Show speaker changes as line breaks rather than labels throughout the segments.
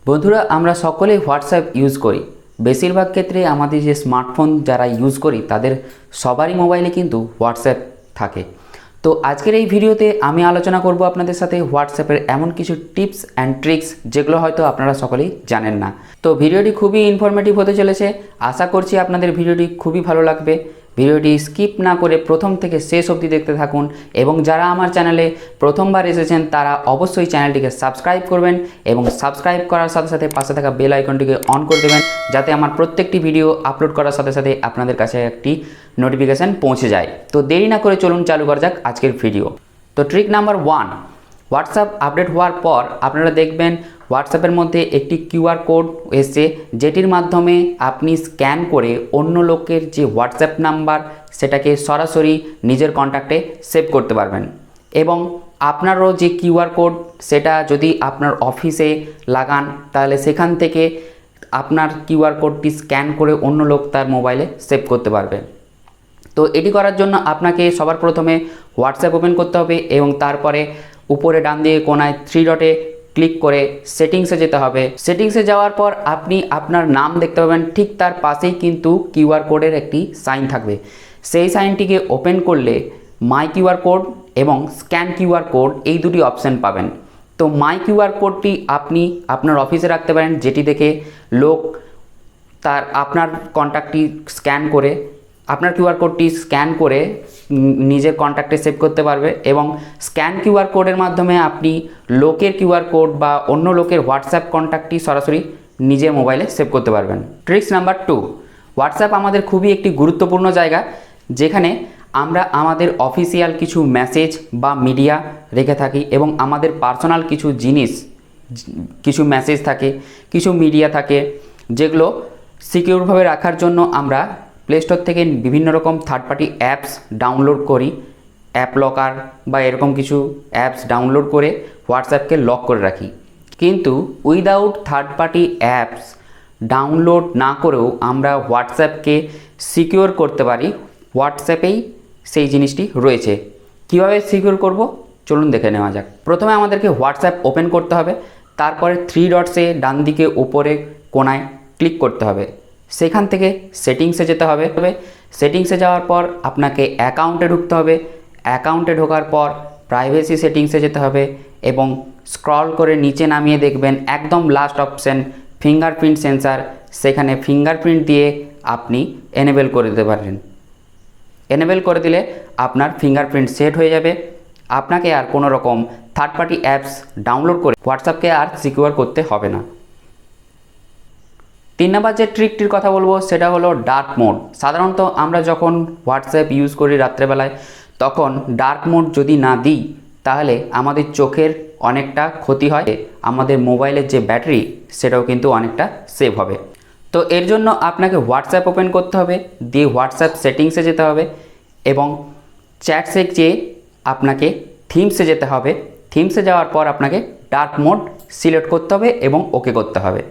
বন্ধুরা, আমরা সকলেই হোয়াটসঅ্যাপ ইউজ করি। বেশিরভাগ ক্ষেত্রে আমাদের যে স্মার্টফোন যারা ইউজ করি তাদের সবারই মোবাইলে কিন্তু হোয়াটসঅ্যাপ থাকে। তো আজকের এই ভিডিওতে আমি আলোচনা করব আপনাদের সাথে হোয়াটসঅ্যাপের এমন কিছু টিপস অ্যান্ড ট্রিক্স যেগুলো হয়তো আপনারা সকলেই জানেন না। তো ভিডিওটি খুবই ইনফরমেটিভ হতে চলেছে। আশা করছি আপনাদের ভিডিওটি খুবই ভালো লাগবে। ভিডিওটি স্কিপ না করে প্রথম থেকে শেষ অবধি দেখতে থাকুন এবং যারা আমার চ্যানেলে প্রথমবার এসেছেন তারা অবশ্যই চ্যানেলটিকে সাবস্ক্রাইব করবেন এবং সাবস্ক্রাইব করার সাথে সাথে পাশে থাকা বেল আইকনটিকে অন করে দেবেন, যাতে আমার প্রত্যেকটি ভিডিও আপলোড করার সাথে সাথে আপনাদের কাছে একটি নোটিফিকেশান পৌঁছে যায়। তো দেরি না করে চলুন চালু করা যাক আজকের ভিডিও। তো ট্রিক নাম্বার 1, হোয়াটসঅ্যাপ আপডেট হওয়ার পর আপনারা দেখবেন হোয়াটসঅ্যাপের মধ্যে একটি কিউআর কোড এসছে, যেটির মাধ্যমে আপনি স্ক্যান করে অন্য লোকের যে হোয়াটসঅ্যাপ নাম্বার সেটাকে সরাসরি নিজের কন্ট্যাক্টে সেভ করতে পারবেন। এবং আপনারও যে কিউআর কোড সেটা যদি আপনার অফিসে লাগান তাহলে সেখান থেকে আপনার কিউআর কোডটি স্ক্যান করে অন্য লোক তার মোবাইলে সেভ করতে পারবে। তো এটি করার জন্য আপনাকে সবার প্রথমে হোয়াটসঅ্যাপ ওপেন করতে হবে এবং তারপরে উপরে ডান দিকে কোনায় 3 ডটে ক্লিক করে সেটিংসে যেতে হবে। সেটিংসে যাওয়ার পর আপনি আপনার নাম দেখতে পাবেন, ঠিক তার পাশেই কিন্তু কিউআর কোডের একটি সাইন থাকবে। সেই সাইনটিকে ওপেন করলে মাই কিউআর কোড এবং স্ক্যান কিউআর কোড এই দুটি অপশান পাবেন। তো মাই কিউআর কোডটি আপনি আপনার অফিসে রাখতে পারেন, যেটি দেখে লোক আপনার কন্ট্যাক্টটি স্ক্যান করে আপনার কিউআর কোডটি স্ক্যান করে নিজের কন্ট্যাক্টে সেভ করতে পারবে। এবং স্ক্যান কিউআর কোডের মাধ্যমে আপনি লোকের কিউআর কোড বা অন্য লোকের হোয়াটসঅ্যাপ কন্ট্যাক্টটি সরাসরি নিজের মোবাইলে সেভ করতে পারবেন। ট্রিক্স নাম্বার 2, হোয়াটসঅ্যাপ আমাদের খুবই একটি গুরুত্বপূর্ণ জায়গা, যেখানে আমরা আমাদের অফিসিয়াল কিছু মেসেজ বা মিডিয়া রেখে থাকি এবং আমাদের পার্সোনাল কিছু জিনিস, কিছু মেসেজ থাকে, কিছু মিডিয়া থাকে, যেগুলো সিকিউরভাবে রাখার জন্য আমরা প্লে স্টোর থেকে বিভিন্ন রকম থার্ড পার্টি অ্যাপস ডাউনলোড করি, অ্যাপ লকার বা এরকম কিছু অ্যাপস ডাউনলোড করে হোয়াটসঅ্যাপকে লক করে রাখি। কিন্তু without third party apps download না করেও আমরা হোয়াটসঅ্যাপকে সিকিউর করতে পারি। হোয়াটসঅ্যাপেই সেই জিনিসটি রয়েছে। কিভাবে সিকিউর করব চলুন দেখে নেওয়া যাক। প্রথমে আমাদেরকে হোয়াটসঅ্যাপ ওপেন করতে হবে, তারপরে 3 ডটসে ডান দিকে উপরে কোনায় ক্লিক করতে হবে। সেখান থেকে সেটিংসে যেতে হবে। সেটিংসে যাওয়ার পর আপনাকে অ্যাকাউন্টে ঢুকতে হবে। অ্যাকাউন্টে ঢোকার পর প্রাইভেসি সেটিংসে যেতে হবে এবং স্ক্রল করে নিচে নামিয়ে দেখবেন একদম লাস্ট অপশান ফিঙ্গারপ্রিন্ট সেন্সার, সেখানে ফিঙ্গারপ্রিন্ট দিয়ে আপনি এনেবেল করে দিতে পারেন। এনেবেল করে দিলে আপনার ফিঙ্গারপ্রিন্ট সেট হয়ে যাবে। আপনাকে আর কোনো রকম থার্ড পার্টি অ্যাপস ডাউনলোড করে হোয়াটসঅ্যাপকে আর সিকিউর করতে হবে না। 3 নম্বর যে ট্রিকটির কথা বলবো সেটা হলো ডার্ক মোড। সাধারণত আমরা যখন হোয়াটসঅ্যাপ ইউজ করি রাত্রেবেলায়, তখন ডার্ক মোড যদি না দিই তাহলে আমাদের চোখের অনেকটা ক্ষতি হয়, আমাদের মোবাইলের যে ব্যাটারি সেটাও কিন্তু অনেকটা সেভ হবে। তো এর জন্য আপনাকে হোয়াটসঅ্যাপ ওপেন করতে হবে, দিয়ে হোয়াটসঅ্যাপ সেটিংসে যেতে হবে এবং চ্যাটসে যেয়ে আপনাকে থিমসে যেতে হবে। থিমসে যাওয়ার পর আপনাকে ডার্ক মোড সিলেক্ট করতে হবে এবং ওকে করতে হবে।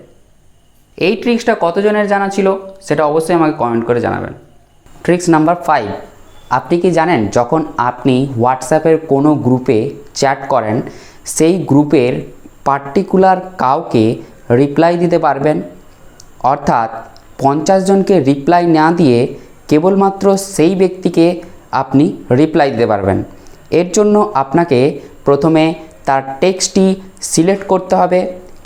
এই ট্রিক্সটা কতজনের জানা ছিল সেটা অবশ্যই আমাকে কমেন্ট করে জানাবেন। ট্রিক্স নাম্বার 5, আপনি কি জানেন যখন আপনি হোয়াটসঅ্যাপের কোনো গ্রুপে চ্যাট করেন সেই গ্রুপের পার্টিকুলার কাউকে রিপ্লাই দিতে পারবেন? অর্থাৎ 50 জনকে রিপ্লাই না দিয়ে কেবলমাত্র সেই ব্যক্তিকে আপনি রিপ্লাই দিতে পারবেন। এর জন্য আপনাকে প্রথমে তার টেক্সটটি সিলেক্ট করতে হবে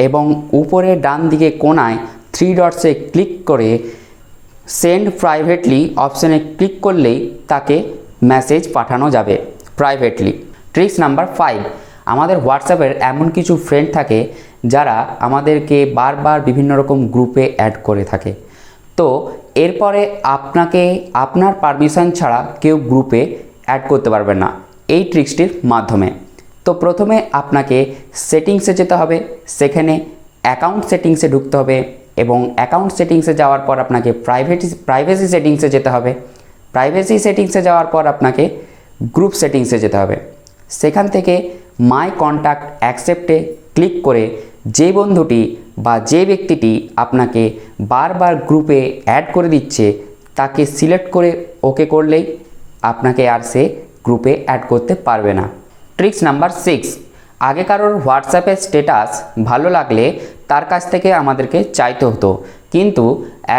এবং উপরে ডান দিকে কোনায় 3 ডটসে ক্লিক করে সেন্ড প্রাইভেটলি অপশানে ক্লিক করলেই তাকে মেসেজ পাঠানো যাবে প্রাইভেটলি। ট্রিক্স নাম্বার 5, আমাদের হোয়াটসঅ্যাপের এমন কিছু ফ্রেন্ড থাকে যারা আমাদেরকে বারবার বিভিন্ন রকম গ্রুপে অ্যাড করে থাকে। তো এরপরে আপনাকে আপনার পারমিশন ছাড়া কেউ গ্রুপে অ্যাড করতে পারবে না এই ট্রিক্সটির মাধ্যমে। তো প্রথমে আপনাকে সেটিংসে যেতে হবে, সেখানে অ্যাকাউন্ট সেটিংসে ঢুকতে হবে এবং অ্যাকাউন্ট সেটিংসে যাওয়ার পর আপনাকে প্রাইভেসি সেটিংসে যেতে হবে। প্রাইভেসি সেটিংসে যাওয়ার পর আপনাকে গ্রুপ সেটিংসে যেতে হবে। সেখান থেকে মাই কন্ট্যাক্ট অ্যাকসেপ্টে ক্লিক করে যে বন্ধুটি বা যে ব্যক্তিটি আপনাকে বারবার গ্রুপে অ্যাড করে দিচ্ছে তাকে সিলেক্ট করে ওকে করলেই আপনাকে আর সে গ্রুপে অ্যাড করতে পারবে না। ট্রিক্স নাম্বার 6, আগে কারোর হোয়াটসঅ্যাপের স্ট্যাটাস ভালো লাগলে তার কাছ থেকে আমাদেরকে চাইতে হতো, কিন্তু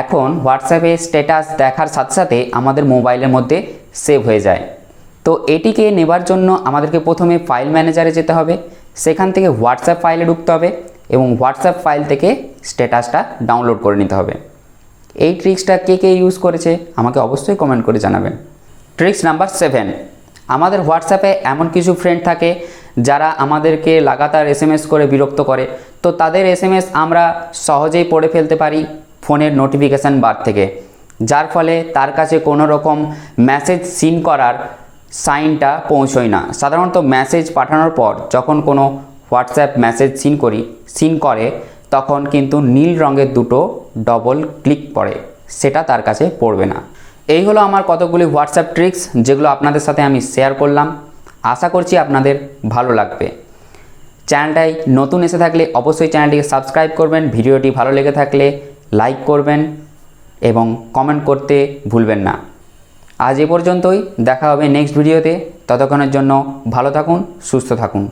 এখন হোয়াটসঅ্যাপে স্ট্যাটাস দেখার সাথে সাথে আমাদের মোবাইলের মধ্যে সেভ হয়ে যায়। তো এটিকে নেবার জন্য আমাদেরকে প্রথমে ফাইল ম্যানেজারে যেতে হবে, সেখান থেকে হোয়াটসঅ্যাপ ফাইলে ঢুকতে হবে এবং হোয়াটসঅ্যাপ ফাইল থেকে স্ট্যাটাসটা ডাউনলোড করে নিতে হবে। এই ট্রিক্সটা কে কে ইউজ করেছে আমাকে অবশ্যই কমেন্ট করে জানাবেন। ট্রিক্স নাম্বার 7, আমাদের হোয়াটসঅ্যাপে এমন কিছু ফ্রেন্ড থাকে যারা আমাদেরকে লাগাতার এসএমএস করে বিরক্ত করে। তো তাদের এসএমএস আমরা সহজেই পড়ে ফেলতে পারি ফোনের নোটিফিকেশান বার থেকে, যার ফলে তার কাছে কোনো রকম মেসেজ সিন করার সাইনটা পৌঁছয় না। সাধারণত মেসেজ পাঠানোর পর যখন কোনো হোয়াটসঅ্যাপ মেসেজ সিন করে তখন কিন্তু নীল রঙের দুটো ডবল ক্লিক পড়ে, সেটা তার কাছে পড়বে না। এই হলো আমার কতগুলি হোয়াটসঅ্যাপ ট্রিক্স যেগুলো আপনাদের সাথে আমি শেয়ার করলাম। আশা করছি আপনাদের ভালো লাগবে। চ্যানেলটায় নতুন এসে থাকলে অবশ্যই চ্যানেলটিকে সাবস্ক্রাইব করবেন, ভিডিওটি ভালো লেগে থাকলে লাইক করবেন এবং কমেন্ট করতে ভুলবেন না। আজ এ পর্যন্তই, দেখা হবে নেক্সট ভিডিওতে। ততক্ষণের জন্য ভালো থাকুন, সুস্থ থাকুন।